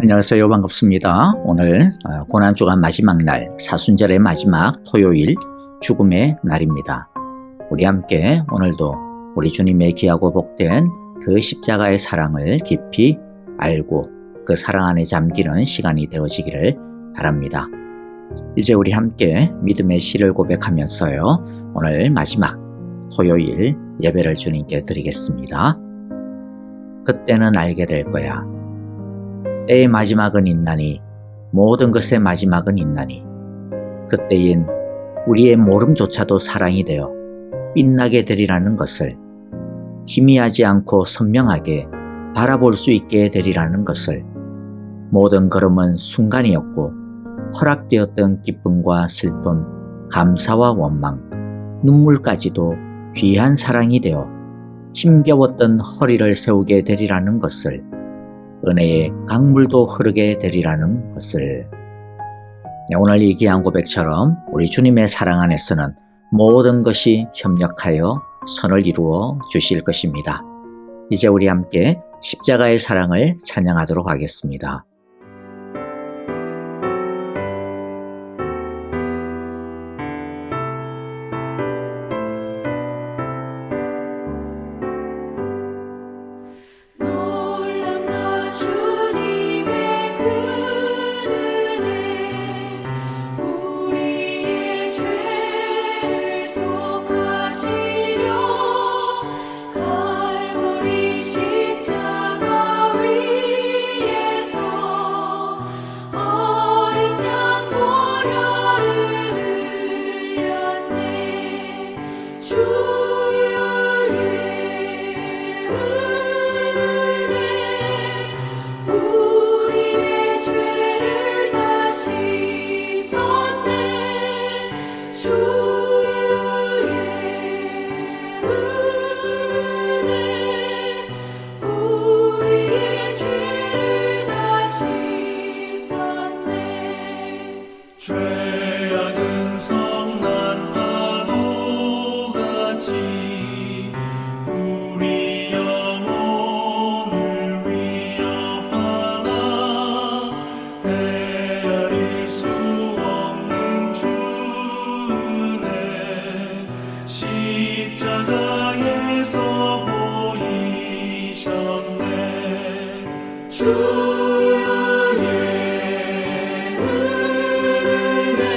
안녕하세요. 반갑습니다. 오늘 고난주간 마지막 날, 사순절의 마지막 토요일 죽음의 날입니다. 우리 함께 오늘도 우리 주님의 귀하고 복된 그 십자가의 사랑을 깊이 알고 그 사랑 안에 잠기는 시간이 되어지기를 바랍니다. 이제 우리 함께 믿음의 시를 고백하면서요, 오늘 마지막 토요일 예배를 주님께 드리겠습니다. 그때는 알게 될 거야. 때의 마지막은 있나니, 모든 것의 마지막은 있나니, 그때엔 우리의 모름조차도 사랑이 되어 빛나게 되리라는 것을, 희미하지 않고 선명하게 바라볼 수 있게 되리라는 것을, 모든 걸음은 순간이었고 허락되었던 기쁨과 슬픔, 감사와 원망, 눈물까지도 귀한 사랑이 되어 힘겨웠던 허리를 세우게 되리라는 것을, 은혜의 강물도 흐르게 되리라는 것을. 오늘 이 귀한 고백처럼 우리 주님의 사랑 안에서는 모든 것이 협력하여 선을 이루어 주실 것입니다. 이제 우리 함께 십자가의 사랑을 찬양하도록 하겠습니다. 죄악은 성난 파도같이 우리 영혼을 위협하나 헤아릴 수 없는 주 은혜 십자가에서 보이셨네. 주의 은혜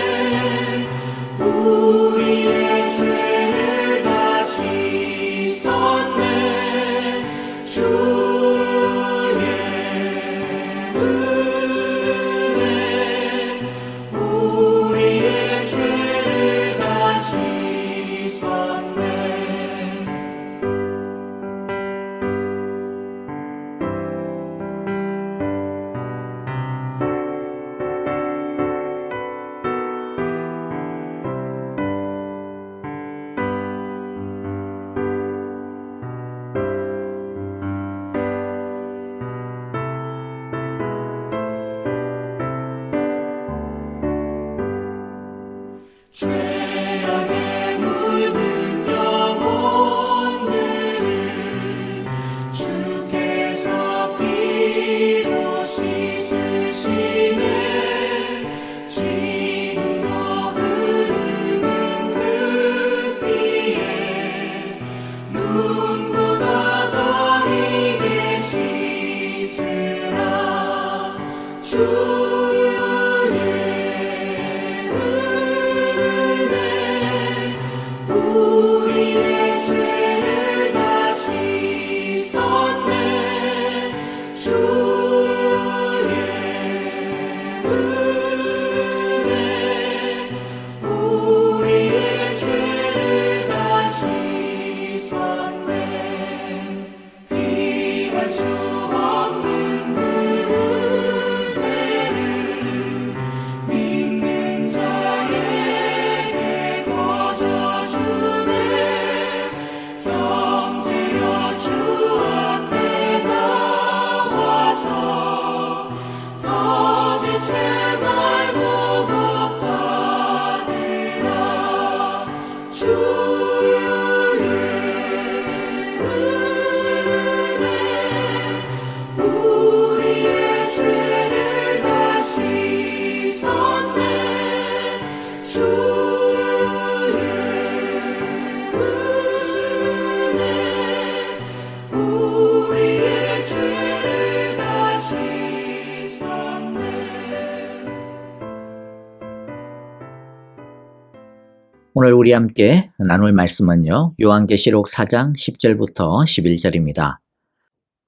오늘 우리 함께 나눌 말씀은요. 요한계시록 4장 10절부터 11절입니다.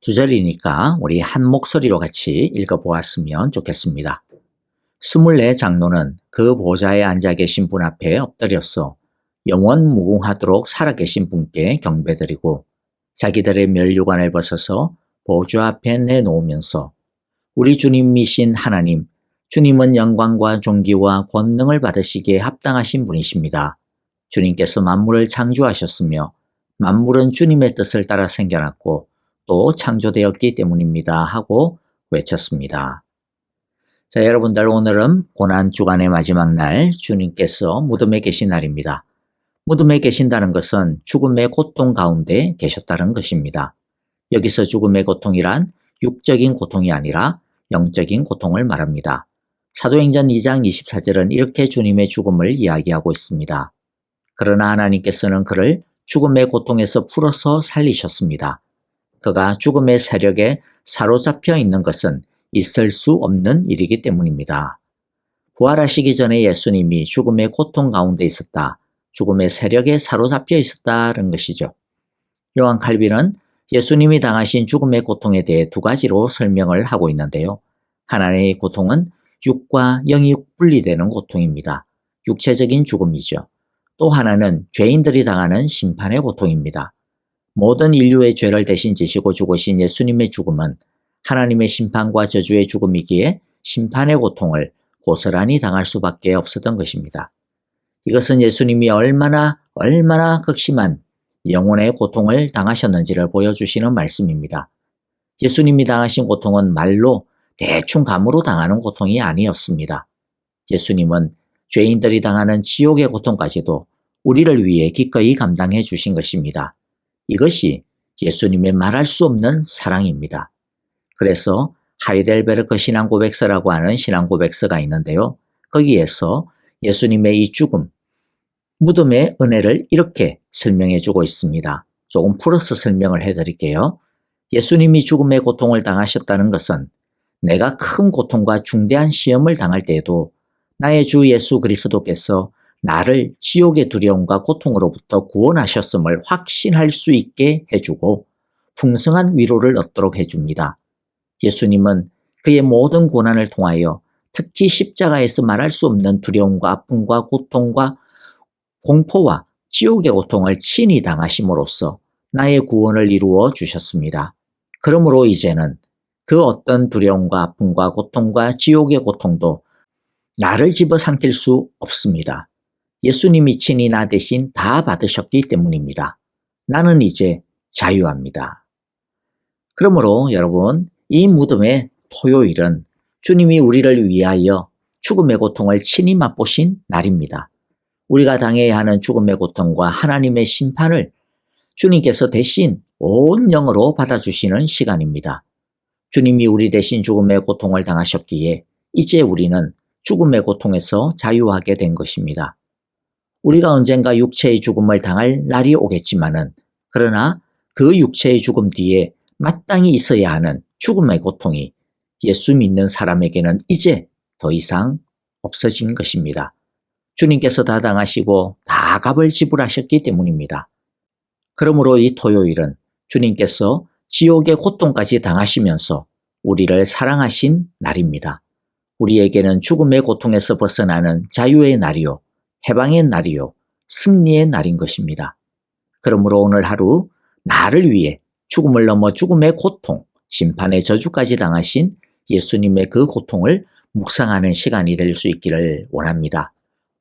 두 절이니까 우리 한 목소리로 같이 읽어보았으면 좋겠습니다. 24 장로는 그 보좌에 앉아 계신 분 앞에 엎드렸어 영원 무궁하도록 살아계신 분께 경배드리고 자기들의 면류관을 벗어서 보좌 앞에 내놓으면서 우리 주님이신 하나님, 주님은 영광과 존귀와 권능을 받으시기에 합당하신 분이십니다. 주님께서 만물을 창조하셨으며 만물은 주님의 뜻을 따라 생겨났고 또 창조되었기 때문입니다 하고 외쳤습니다. 자, 여러분들 오늘은 고난주간의 마지막 날 주님께서 무덤에 계신 날입니다. 무덤에 계신다는 것은 죽음의 고통 가운데 계셨다는 것입니다. 여기서 죽음의 고통이란 육적인 고통이 아니라 영적인 고통을 말합니다. 사도행전 2장 24절은 이렇게 주님의 죽음을 이야기하고 있습니다. 그러나 하나님께서는 그를 죽음의 고통에서 풀어서 살리셨습니다. 그가 죽음의 세력에 사로잡혀 있는 것은 있을 수 없는 일이기 때문입니다. 부활하시기 전에 예수님이 죽음의 고통 가운데 있었다. 죽음의 세력에 사로잡혀 있었다는 것이죠. 요한 칼빈은 예수님이 당하신 죽음의 고통에 대해 두 가지로 설명을 하고 있는데요. 하나의 고통은 육과 영이 분리되는 고통입니다. 육체적인 죽음이죠. 또 하나는 죄인들이 당하는 심판의 고통입니다. 모든 인류의 죄를 대신 지시고 죽으신 예수님의 죽음은 하나님의 심판과 저주의 죽음이기에 심판의 고통을 고스란히 당할 수밖에 없었던 것입니다. 이것은 예수님이 얼마나 극심한 영혼의 고통을 당하셨는지를 보여주시는 말씀입니다. 예수님이 당하신 고통은 말로 대충 감으로 당하는 고통이 아니었습니다. 예수님은 죄인들이 당하는 지옥의 고통까지도 우리를 위해 기꺼이 감당해 주신 것입니다. 이것이 예수님의 말할 수 없는 사랑입니다. 그래서 하이델베르크 신앙고백서라고 하는 신앙고백서가 있는데요. 거기에서 예수님의 이 죽음, 무덤의 은혜를 이렇게 설명해 주고 있습니다. 조금 풀어서 설명을 해드릴게요. 예수님이 죽음의 고통을 당하셨다는 것은 내가 큰 고통과 중대한 시험을 당할 때에도 나의 주 예수 그리스도께서 나를 지옥의 두려움과 고통으로부터 구원하셨음을 확신할 수 있게 해주고 풍성한 위로를 얻도록 해줍니다. 예수님은 그의 모든 고난을 통하여 특히 십자가에서 말할 수 없는 두려움과 아픔과 고통과 공포와 지옥의 고통을 친히 당하심으로써 나의 구원을 이루어 주셨습니다. 그러므로 이제는 그 어떤 두려움과 아픔과 고통과 지옥의 고통도 나를 집어삼킬 수 없습니다. 예수님이 친히 나 대신 다 받으셨기 때문입니다. 나는 이제 자유합니다. 그러므로 여러분, 이 무덤의 토요일은 주님이 우리를 위하여 죽음의 고통을 친히 맛보신 날입니다. 우리가 당해야 하는 죽음의 고통과 하나님의 심판을 주님께서 대신 온 영으로 받아주시는 시간입니다. 주님이 우리 대신 죽음의 고통을 당하셨기에 이제 우리는 죽음의 고통에서 자유하게 된 것입니다. 우리가 언젠가 육체의 죽음을 당할 날이 오겠지만은 그러나 그 육체의 죽음 뒤에 마땅히 있어야 하는 죽음의 고통이 예수 믿는 사람에게는 이제 더 이상 없어진 것입니다. 주님께서 다 당하시고 다 값을 지불하셨기 때문입니다. 그러므로 이 토요일은 주님께서 지옥의 고통까지 당하시면서 우리를 사랑하신 날입니다. 우리에게는 죽음의 고통에서 벗어나는 자유의 날이요, 해방의 날이요, 승리의 날인 것입니다. 그러므로 오늘 하루 나를 위해 죽음을 넘어 죽음의 고통, 심판의 저주까지 당하신 예수님의 그 고통을 묵상하는 시간이 될 수 있기를 원합니다.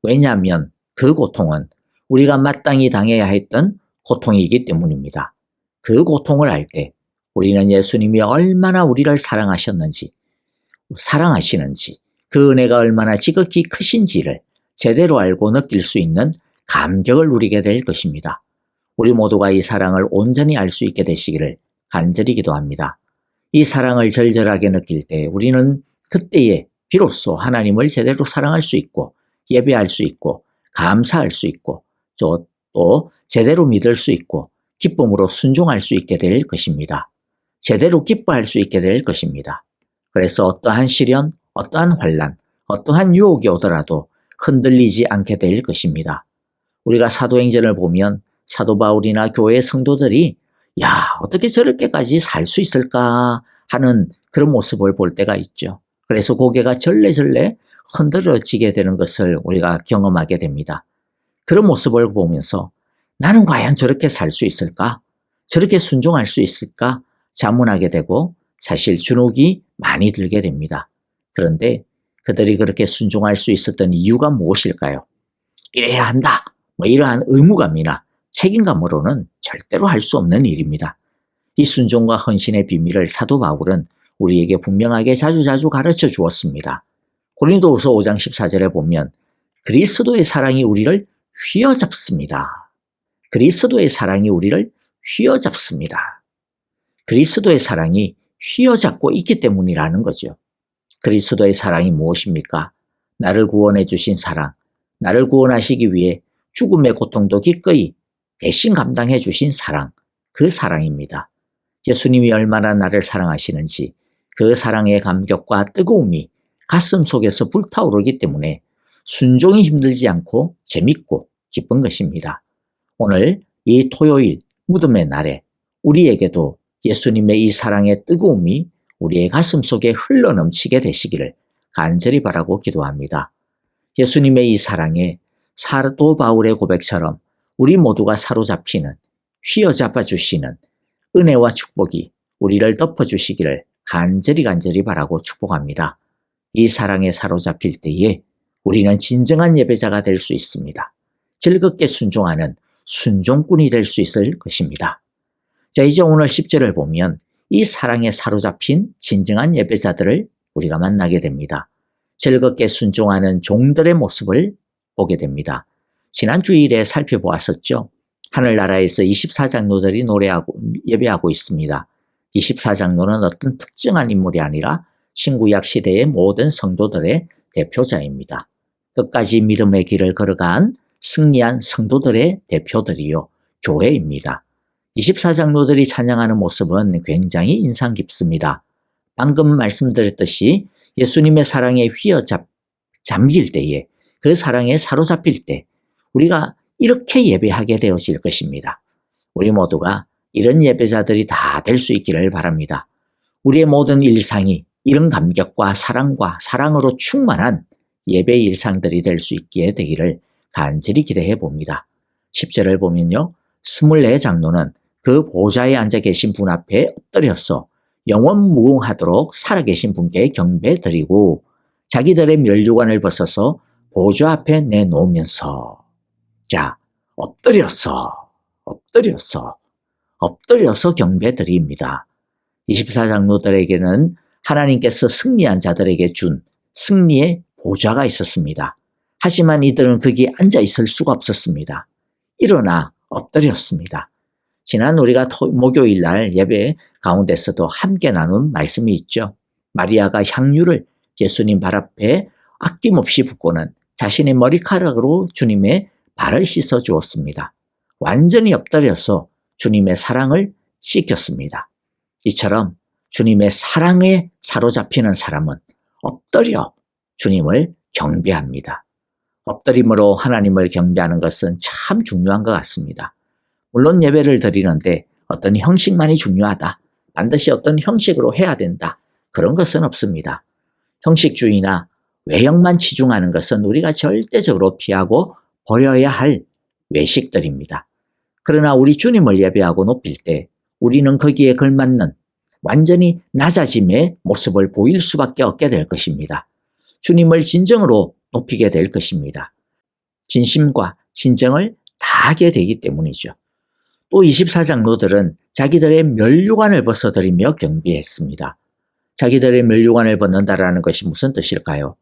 왜냐하면 그 고통은 우리가 마땅히 당해야 했던 고통이기 때문입니다. 그 고통을 알 때 우리는 예수님이 얼마나 우리를 사랑하시는지, 그 은혜가 얼마나 지극히 크신지를 제대로 알고 느낄 수 있는 감격을 누리게 될 것입니다. 우리 모두가 이 사랑을 온전히 알 수 있게 되시기를 간절히 기도합니다. 이 사랑을 절절하게 느낄 때 우리는 그때에 비로소 하나님을 제대로 사랑할 수 있고 예배할 수 있고 감사할 수 있고 또 제대로 믿을 수 있고 기쁨으로 순종할 수 있게 될 것입니다. 제대로 기뻐할 수 있게 될 것입니다. 그래서 어떠한 시련, 어떠한 환난, 어떠한 유혹이 오더라도 흔들리지 않게 될 것입니다. 우리가 사도행전을 보면 사도 바울이나 교회 성도들이 야, 어떻게 저렇게까지 살 수 있을까 하는 그런 모습을 볼 때가 있죠. 그래서 고개가 절레절레 흔들어지게 되는 것을 우리가 경험하게 됩니다. 그런 모습을 보면서 나는 과연 저렇게 살 수 있을까? 저렇게 순종할 수 있을까? 자문하게 되고 사실 주눅이 많이 들게 됩니다. 그런데 그들이 그렇게 순종할 수 있었던 이유가 무엇일까요? 이래야 한다. 이러한 의무감이나 책임감으로는 절대로 할 수 없는 일입니다. 이 순종과 헌신의 비밀을 사도 바울은 우리에게 분명하게 자주자주 가르쳐 주었습니다. 고린도후서 5장 14절에 보면 그리스도의 사랑이 우리를 휘어잡습니다. 그리스도의 사랑이 우리를 휘어잡습니다. 그리스도의 사랑이 휘어잡고 있기 때문이라는 거죠. 그리스도의 사랑이 무엇입니까? 나를 구원해 주신 사랑, 나를 구원하시기 위해 죽음의 고통도 기꺼이 대신 감당해 주신 사랑, 그 사랑입니다. 예수님이 얼마나 나를 사랑하시는지 그 사랑의 감격과 뜨거움이 가슴 속에서 불타오르기 때문에 순종이 힘들지 않고 재밌고 기쁜 것입니다. 오늘 이 토요일 무덤의 날에 우리에게도 예수님의 이 사랑의 뜨거움이 우리의 가슴 속에 흘러넘치게 되시기를 간절히 바라고 기도합니다. 예수님의 이 사랑에 사도 바울의 고백처럼 우리 모두가 사로잡히는, 휘어잡아 주시는 은혜와 축복이 우리를 덮어주시기를 간절히 바라고 축복합니다. 이 사랑에 사로잡힐 때에 우리는 진정한 예배자가 될 수 있습니다. 즐겁게 순종하는 순종꾼이 될 수 있을 것입니다. 자, 이제 오늘 10절을 보면 이 사랑에 사로잡힌 진정한 예배자들을 우리가 만나게 됩니다. 즐겁게 순종하는 종들의 모습을 보게 됩니다. 지난 주일에 살펴보았었죠. 하늘나라에서 24장로들이 노래하고 예배하고 있습니다. 24장로는 어떤 특정한 인물이 아니라 신구약 시대의 모든 성도들의 대표자입니다. 끝까지 믿음의 길을 걸어간 승리한 성도들의 대표들이요, 교회입니다. 24장로들이 찬양하는 모습은 굉장히 인상 깊습니다. 방금 말씀드렸듯이 예수님의 사랑에 잠길 때에, 그 사랑에 사로잡힐 때 우리가 이렇게 예배하게 되어질 것입니다. 우리 모두가 이런 예배자들이 다 될 수 있기를 바랍니다. 우리의 모든 일상이 이런 감격과 사랑으로 충만한 예배 일상들이 될 수 있게 되기를 간절히 기대해 봅니다. 10절을 보면요, 24장로는 그 보좌에 앉아 계신 분 앞에 엎드려서 영원무궁하도록 살아계신 분께 경배드리고 자기들의 면류관을 벗어서 보좌 앞에 내놓으면서, 자, 엎드려서 경배드립니다. 24장로들에게는 하나님께서 승리한 자들에게 준 승리의 보좌가 있었습니다. 하지만 이들은 거기에 앉아 있을 수가 없었습니다. 일어나 엎드렸습니다. 지난 우리가 목요일 날 예배 가운데서도 함께 나눈 말씀이 있죠. 마리아가 향유를 예수님 발 앞에 아낌없이 붓고는 자신의 머리카락으로 주님의 발을 씻어 주었습니다. 완전히 엎드려서 주님의 사랑을 씻겼습니다. 이처럼 주님의 사랑에 사로잡히는 사람은 엎드려 주님을 경배합니다. 엎드림으로 하나님을 경배하는 것은 참 중요한 것 같습니다. 물론 예배를 드리는데 어떤 형식만이 중요하다, 반드시 어떤 형식으로 해야 된다, 그런 것은 없습니다. 형식주의나 외형만 치중하는 것은 우리가 절대적으로 피하고 버려야 할 외식들입니다. 그러나 우리 주님을 예배하고 높일 때 우리는 거기에 걸맞는 완전히 낮아짐의 모습을 보일 수밖에 없게 될 것입니다. 주님을 진정으로 높이게 될 것입니다. 진심과 진정을 다하게 되기 때문이죠. 또 24장로들은 자기들의 면류관을 벗어드리며 경배했습니다. 자기들의 면류관을 벗는다라는 것이 무슨 뜻일까요?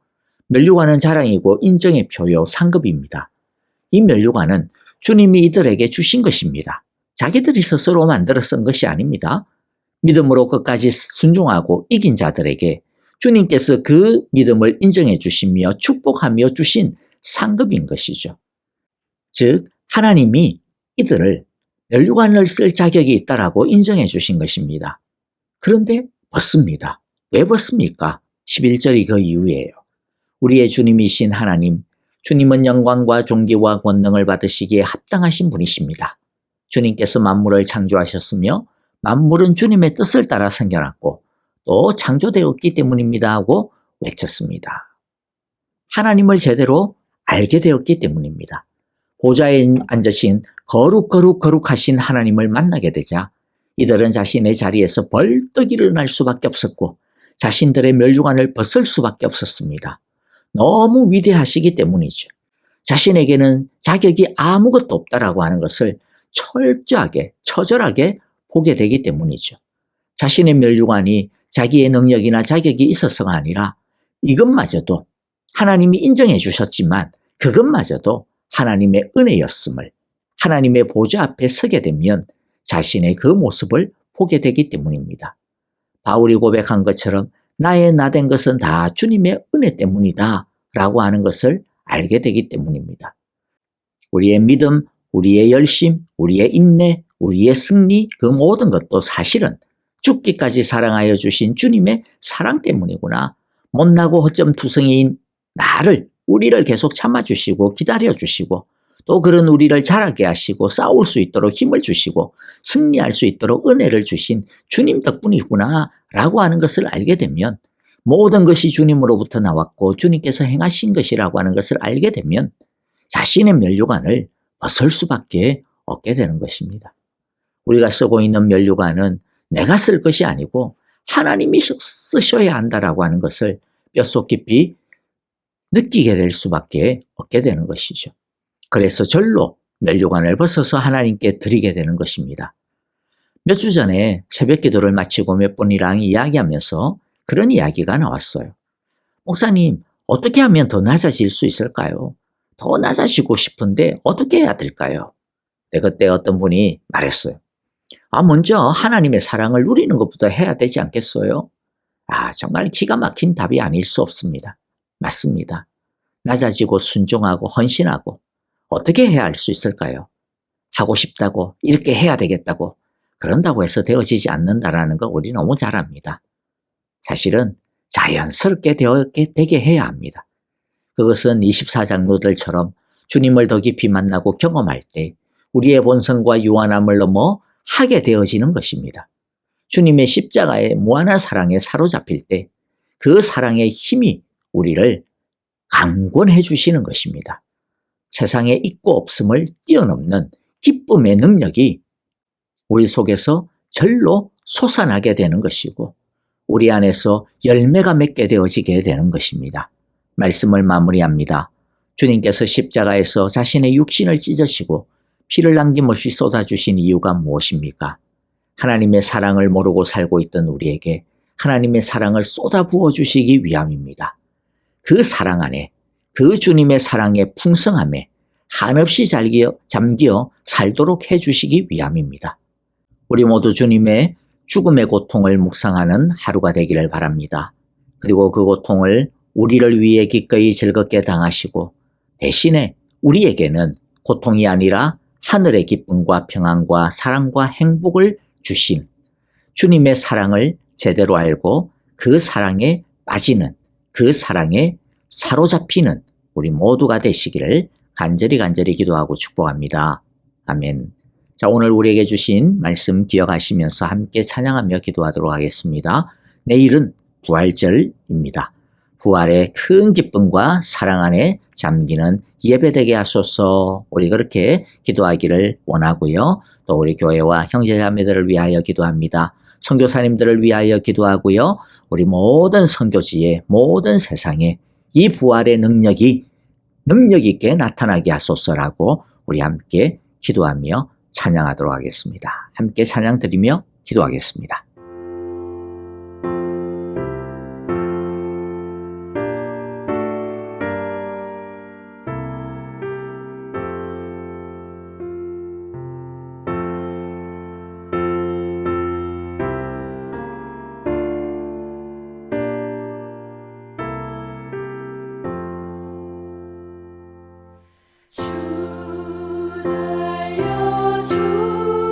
면류관은 자랑이고 인정의 표요, 상급입니다. 이 면류관은 주님이 이들에게 주신 것입니다. 자기들이 스스로 만들어 쓴 것이 아닙니다. 믿음으로 끝까지 순종하고 이긴 자들에게 주님께서 그 믿음을 인정해 주시며 축복하며 주신 상급인 것이죠. 즉 하나님이 이들을 면류관을 쓸 자격이 있다라고 인정해 주신 것입니다. 그런데 벗습니다. 왜 벗습니까? 11절이 그 이유예요. 우리의 주님이신 하나님, 주님은 영광과 존귀와 권능을 받으시기에 합당하신 분이십니다. 주님께서 만물을 창조하셨으며 만물은 주님의 뜻을 따라 생겨났고 또 창조되었기 때문입니다 하고 외쳤습니다. 하나님을 제대로 알게 되었기 때문입니다. 보좌에 앉으신 거룩하신 하나님을 만나게 되자 이들은 자신의 자리에서 벌떡 일어날 수밖에 없었고 자신들의 멸류관을 벗을 수밖에 없었습니다. 너무 위대하시기 때문이죠. 자신에게는 자격이 아무것도 없다라고 하는 것을 철저하게, 처절하게 보게 되기 때문이죠. 자신의 멸류관이 자기의 능력이나 자격이 있어서가 아니라 이것마저도 하나님이 인정해 주셨지만 그것마저도 하나님의 은혜였음을 하나님의 보좌 앞에 서게 되면 자신의 그 모습을 보게 되기 때문입니다. 바울이 고백한 것처럼 나의 나된 것은 다 주님의 은혜 때문이다 라고 하는 것을 알게 되기 때문입니다. 우리의 믿음, 우리의 열심, 우리의 인내, 우리의 승리 그 모든 것도 사실은 죽기까지 사랑하여 주신 주님의 사랑 때문이구나. 못나고 허점투성이인 우리를 계속 참아주시고 기다려주시고 또 그런 우리를 자라게 하시고 싸울 수 있도록 힘을 주시고 승리할 수 있도록 은혜를 주신 주님 덕분이구나 라고 하는 것을 알게 되면 모든 것이 주님으로부터 나왔고 주님께서 행하신 것이라고 하는 것을 알게 되면 자신의 멸류관을 벗을 수밖에 없게 되는 것입니다. 우리가 쓰고 있는 멸류관은 내가 쓸 것이 아니고 하나님이 쓰셔야 한다라고 하는 것을 뼛속 깊이 느끼게 될 수밖에 없게 되는 것이죠. 그래서 절로 멸류관을 벗어서 하나님께 드리게 되는 것입니다. 몇 주 전에 새벽 기도를 마치고 몇 분이랑 이야기하면서 그런 이야기가 나왔어요. 목사님, 어떻게 하면 더 낮아질 수 있을까요? 더 낮아지고 싶은데 어떻게 해야 될까요? 그때 어떤 분이 말했어요. 먼저 하나님의 사랑을 누리는 것부터 해야 되지 않겠어요? 정말 기가 막힌 답이 아닐 수 없습니다. 맞습니다. 낮아지고 순종하고 헌신하고 어떻게 해야 할 수 있을까요? 하고 싶다고 이렇게 해야 되겠다고 그런다고 해서 되어지지 않는다라는 거 우리 너무 잘 압니다. 사실은 자연스럽게 되게 해야 합니다. 그것은 24장로들처럼 주님을 더 깊이 만나고 경험할 때 우리의 본성과 유한함을 넘어 하게 되어지는 것입니다. 주님의 십자가의 무한한 사랑에 사로잡힐 때 그 사랑의 힘이 우리를 강권해 주시는 것입니다. 세상에 있고 없음을 뛰어넘는 기쁨의 능력이 우리 속에서 절로 솟아나게 되는 것이고 우리 안에서 열매가 맺게 되어지게 되는 것입니다. 말씀을 마무리합니다. 주님께서 십자가에서 자신의 육신을 찢으시고 피를 남김없이 쏟아주신 이유가 무엇입니까? 하나님의 사랑을 모르고 살고 있던 우리에게 하나님의 사랑을 쏟아부어 주시기 위함입니다. 그 사랑 안에 그 주님의 사랑의 풍성함에 한없이 잠겨 살도록 해주시기 위함입니다. 우리 모두 주님의 죽음의 고통을 묵상하는 하루가 되기를 바랍니다. 그리고 그 고통을 우리를 위해 기꺼이 즐겁게 당하시고 대신에 우리에게는 고통이 아니라 하늘의 기쁨과 평안과 사랑과 행복을 주신 주님의 사랑을 제대로 알고 그 사랑에 빠지는 그 사랑에 사로잡히는 우리 모두가 되시기를 간절히 기도하고 축복합니다. 아멘. 자, 오늘 우리에게 주신 말씀 기억하시면서 함께 찬양하며 기도하도록 하겠습니다. 내일은 부활절입니다. 부활의 큰 기쁨과 사랑 안에 잠기는 예배되게 하소서. 우리 그렇게 기도하기를 원하고요. 또 우리 교회와 형제자매들을 위하여 기도합니다. 선교사님들을 위하여 기도하고요. 우리 모든 선교지의 모든 세상에 이 부활의 능력 있게 나타나게 하소서라고 우리 함께 기도하며 찬양하도록 하겠습니다. 함께 찬양 드리며 기도하겠습니다. 주 달려 죽으신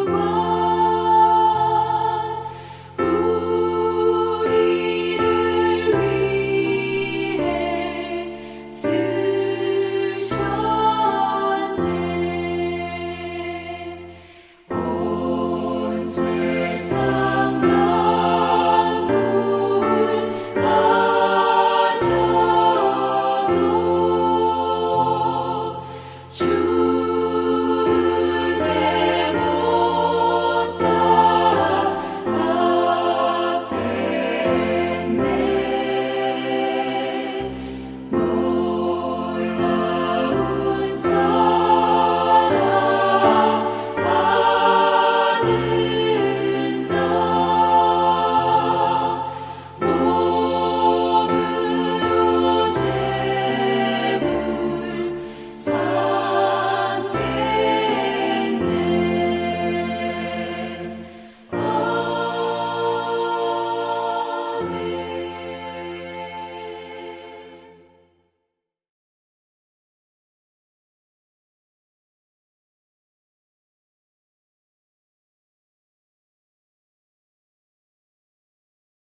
주와